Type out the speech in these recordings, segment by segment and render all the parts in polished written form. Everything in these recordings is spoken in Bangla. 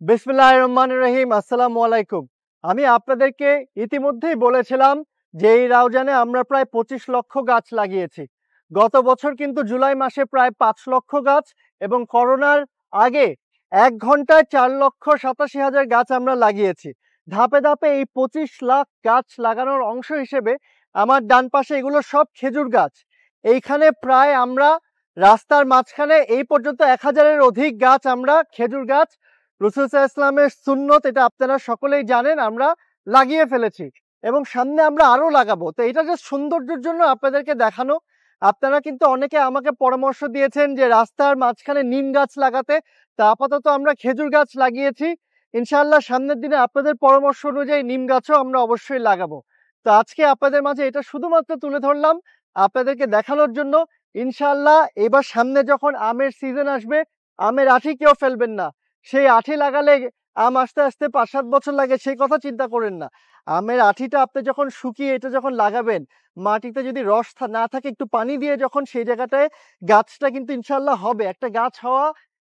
বিসমিল্লাহির রহমানির রহিম। আসসালামু আলাইকুম। আমি আপনাদেরকে ইতিমধ্যেই বলেছিলাম যে এই রাউজানে আমরা প্রায় 25 লক্ষ গাছ লাগিয়েছি। গত বছর কিন্তু জুলাই মাসে প্রায় 5 লক্ষ গাছ এবং করোনার আগে 1 ঘন্টায় 4,87,000 গাছ আমরা লাগিয়েছি। ধাপে ধাপে এই 25 লাখ গাছ লাগানোর অংশ হিসেবে আমার ডান পাশে এগুলো সব খেজুর গাছ। এইখানে প্রায় আমরা রাস্তার মাঝখানে এই পর্যন্ত 1000-এর অধিক গাছ আমরা খেজুর গাছ রাসূল সাল্লাল্লাহু আলাইহি ওয়াসাল্লামের সুন্নত, এটা আপনারা সকলেই জানেন, আমরা লাগিয়ে ফেলেছি এবং সামনে আমরা আরো লাগাবো। তো এটা জাস্ট সৌন্দর্যের জন্য আপনাদেরকে দেখানো। আপনারা কিন্তু অনেকে আমাকে পরামর্শ দিয়েছেন যে রাস্তার মাঝখানে নিম গাছ লাগাতে। তা আপাতত আমরা খেজুর গাছ লাগিয়েছি। ইনশাআল্লাহ সামনের দিনে আপনাদের পরামর্শ অনুযায়ী নিম গাছও আমরা অবশ্যই লাগাবো। তো আজকে আপনাদের মাঝে এটা শুধুমাত্র তুলে ধরলাম আপনাদেরকে দেখানোর জন্য। ইনশাআল্লাহ এবার সামনে যখন আমের সিজন আসবে, আমের আঠি কেউ ফেলবেন না। সেই আঠি লাগালে আম আস্তে আস্তে 5-7 বছর লাগে, সেই কথা চিন্তা করেন না। আমের আঠিটা আপনি যখন শুকিয়ে এটা যখন লাগাবেন, মাটিতে যদি রস না থাকে, একটু পানি দিয়ে যখন সেই জায়গাটায় গাছটা কিন্তু ইনশাল্লাহ হবে। একটা গাছ হওয়া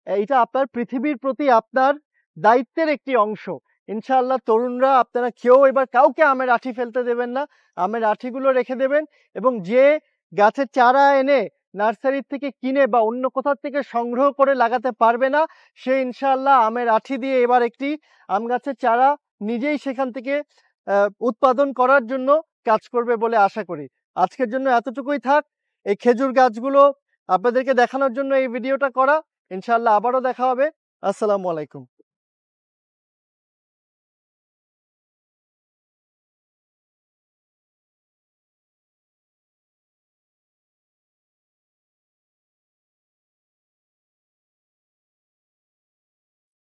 এটা আপনার পৃথিবীর প্রতি আপনার দায়িত্বের একটি অংশ। ইনশাআল্লাহ তরুণরা আপনারা কেউ এবার কাউকে আমের আঠি ফেলতে দেবেন না। আমের আঠিগুলো রেখে দেবেন এবং যে গাছের চারা এনে নার্সারি থেকে কিনে বা অন্য কোথাও থেকে সংগ্রহ করে লাগাতে পারবে না, সে ইনশাআল্লাহ আমের আঠি দিয়ে এবার একটি আম গাছের চারা নিজেই সেখান থেকে উৎপাদন করার জন্য কাজ করবে বলে আশা করি। আজকের জন্য এতটুকুই থাক। এই খেজুর গাছগুলো আপনাদেরকে দেখানোর জন্য এই ভিডিওটা করা। ইনশাআল্লাহ আবারও দেখা হবে। আসসালামু আলাইকুম।